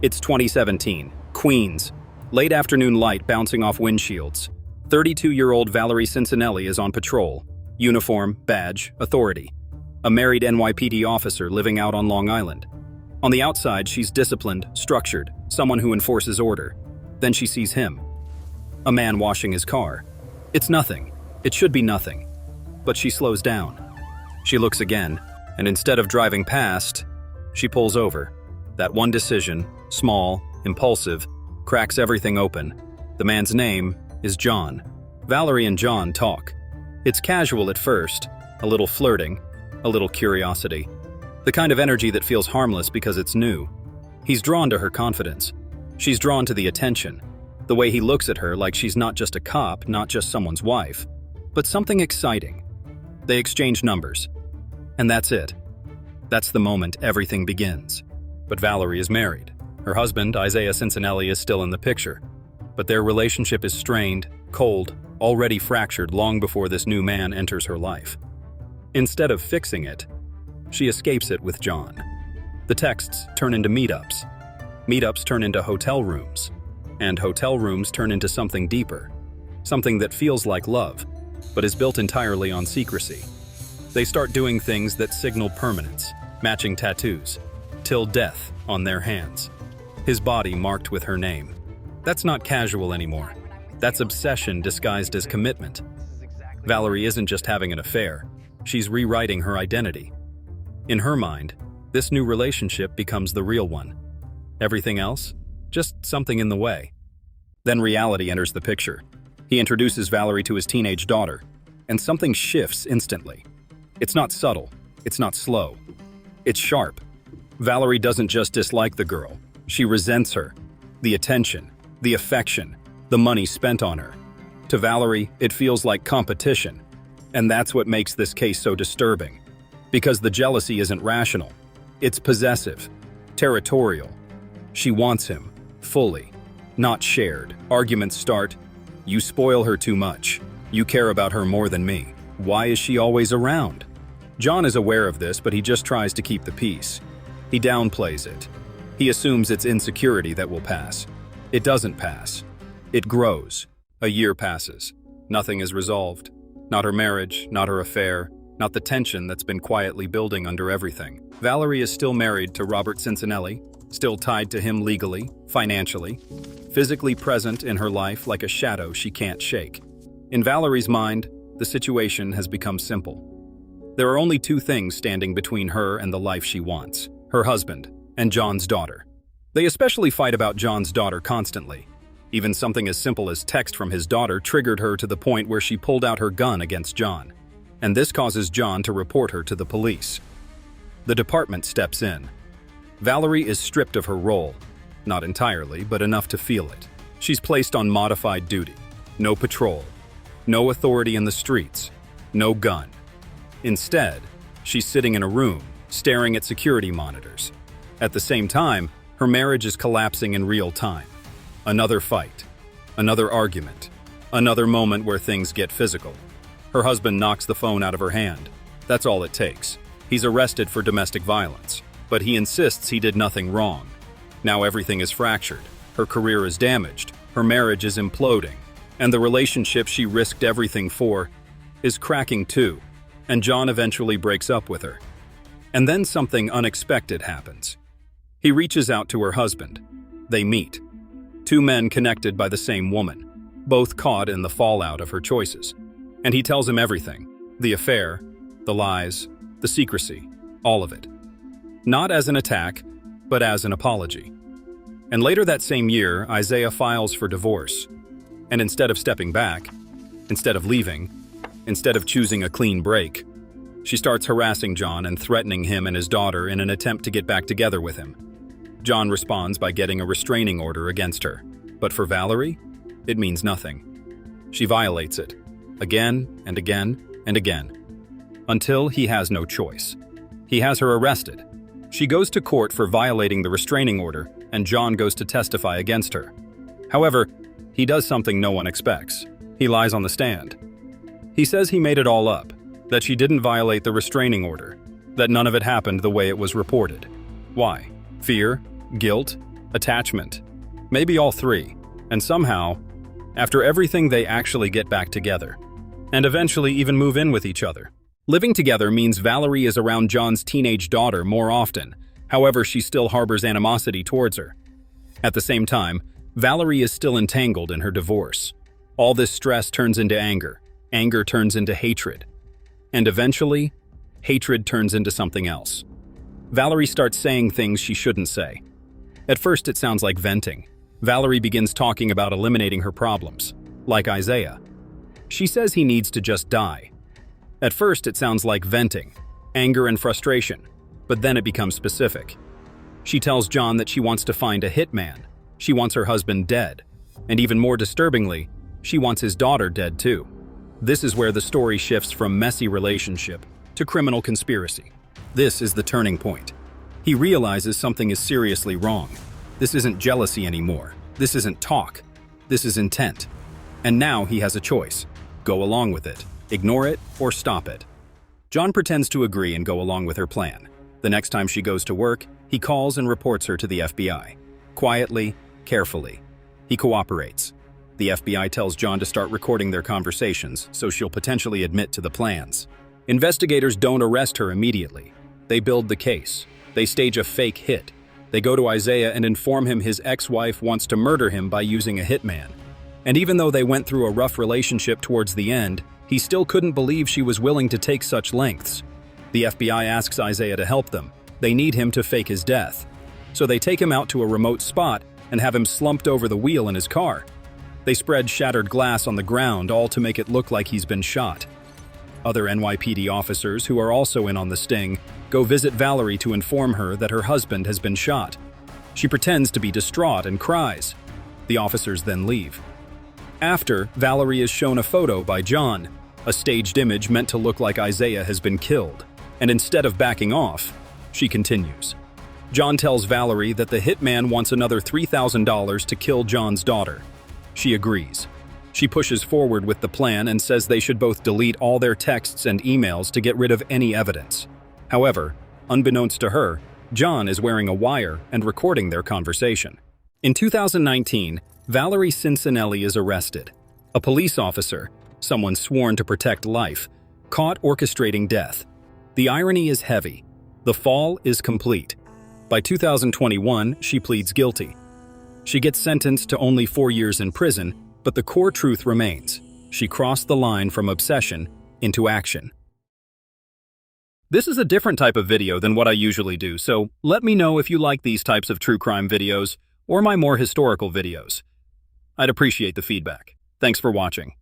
It's 2017, Queens. Late afternoon light bouncing off windshields. 32-year-old Valerie Cincinnati is on patrol. Uniform, badge, authority. A married NYPD officer living out on Long Island. On the outside, she's disciplined, structured, someone who enforces order. Then she sees him. A man washing his car. It's nothing. It should be nothing. But she slows down. She looks again, and instead of driving past, she pulls over. That one decision, small, impulsive, cracks everything open. The man's name is John. Valerie and John talk. It's casual at first, a little flirting, a little curiosity. The kind of energy that feels harmless because it's new. He's drawn to her confidence. She's drawn to the attention. The way he looks at her like she's not just a cop, not just someone's wife, but something exciting. They exchange numbers. And that's it. That's the moment everything begins. But Valerie is married. Her husband, Isaiah Cincinnati, is still in the picture. But their relationship is strained, cold, already fractured long before this new man enters her life. Instead of fixing it, she escapes it with John. The texts turn into meetups. Meetups turn into hotel rooms. And hotel rooms turn into something deeper. Something that feels like love, but is built entirely on secrecy. They start doing things that signal permanence, matching tattoos, till death on their hands. His body marked with her name. That's not casual anymore. That's obsession disguised as commitment. Valerie isn't just having an affair. She's rewriting her identity. In her mind, this new relationship becomes the real one. Everything else? Just something in the way. Then reality enters the picture. He introduces Valerie to his teenage daughter, and something shifts instantly. It's not subtle. It's not slow. It's sharp. Valerie doesn't just dislike the girl. She resents her. The attention, the affection, the money spent on her. To Valerie, it feels like competition. And that's what makes this case so disturbing. Because the jealousy isn't rational. It's possessive, territorial. She wants him, fully, not shared. Arguments start, "You spoil her too much. You care about her more than me. Why is she always around?" John is aware of this, but he just tries to keep the peace. He downplays it. He assumes it's insecurity that will pass. It doesn't pass. It grows. A year passes. Nothing is resolved. Not her marriage, not her affair, not the tension that's been quietly building under everything. Valerie is still married to Robert Cincinnati, still tied to him legally, financially, physically present in her life like a shadow she can't shake. In Valerie's mind, the situation has become simple. There are only two things standing between her and the life she wants: her husband and John's daughter. They especially fight about John's daughter constantly. Even something as simple as text from his daughter triggered her to the point where she pulled out her gun against John. And this causes John to report her to the police. The department steps in. Valerie is stripped of her role. Not entirely, but enough to feel it. She's placed on modified duty. No patrol. No authority in the streets. No gun. Instead, she's sitting in a room, staring at security monitors. At the same time, her marriage is collapsing in real time. Another fight. Another argument. Another moment where things get physical. Her husband knocks the phone out of her hand. That's all it takes. He's arrested for domestic violence, but he insists he did nothing wrong. Now everything is fractured. Her career is damaged. Her marriage is imploding. And the relationship she risked everything for is cracking too. And John eventually breaks up with her. And then something unexpected happens. He reaches out to her husband. They meet. Two men connected by the same woman, both caught in the fallout of her choices. And he tells him everything: the affair, the lies, the secrecy, all of it. Not as an attack, but as an apology. And later that same year, Isaiah files for divorce. And instead of stepping back, instead of leaving, instead of choosing a clean break, she starts harassing John and threatening him and his daughter in an attempt to get back together with him. John responds by getting a restraining order against her. But for Valerie, it means nothing. She violates it, again and again and again, until he has no choice. He has her arrested. She goes to court for violating the restraining order, and John goes to testify against her. However, he does something no one expects. He lies on the stand. He says he made it all up, that she didn't violate the restraining order, that none of it happened the way it was reported. Why? Fear? Guilt? attachment, maybe all three, and somehow, after everything, they actually get back together, and eventually even move in with each other. Living together means Valerie is around John's teenage daughter more often, however, she still harbors animosity towards her. At the same time, Valerie is still entangled in her divorce. All this stress turns into anger, anger turns into hatred, and eventually, hatred turns into something else. Valerie starts saying things she shouldn't say. At first, it sounds like venting. Valerie begins talking about eliminating her problems, like Isaiah. She says he needs to just die. At first, it sounds like venting, anger and frustration, but then it becomes specific. She tells John that she wants to find a hitman. She wants her husband dead. And even more disturbingly, she wants his daughter dead too. This is where the story shifts from messy relationship to criminal conspiracy. This is the turning point. He realizes something is seriously wrong. This isn't jealousy anymore. This isn't talk. This is intent. And now he has a choice. Go along with it, ignore it, or stop it. John pretends to agree and go along with her plan. The next time she goes to work, he calls and reports her to the FBI. Quietly, carefully. He cooperates. The FBI tells John to start recording their conversations, so she'll potentially admit to the plans. Investigators don't arrest her immediately. They build the case. They stage a fake hit. They go to Isaiah and inform him his ex-wife wants to murder him by using a hitman. And even though they went through a rough relationship towards the end, he still couldn't believe she was willing to take such lengths. The FBI asks Isaiah to help them. They need him to fake his death. So they take him out to a remote spot and have him slumped over the wheel in his car. They spread shattered glass on the ground, all to make it look like he's been shot. Other NYPD officers, who are also in on the sting, go visit Valerie to inform her that her husband has been shot. She pretends to be distraught and cries. The officers then leave. After, Valerie is shown a photo by John, a staged image meant to look like Isaiah has been killed. And instead of backing off, she continues. John tells Valerie that the hitman wants another $3,000 to kill John's daughter. She agrees. She pushes forward with the plan and says they should both delete all their texts and emails to get rid of any evidence. However, unbeknownst to her, John is wearing a wire and recording their conversation. In 2019, Valerie Cincinnati is arrested. A police officer, someone sworn to protect life, caught orchestrating death. The irony is heavy. The fall is complete. By 2021, she pleads guilty. She gets sentenced to only 4 years in prison, but the core truth remains. She crossed the line from obsession into action. This is a different type of video than what I usually do, so let me know if you like these types of true crime videos or my more historical videos. I'd appreciate the feedback. Thanks for watching.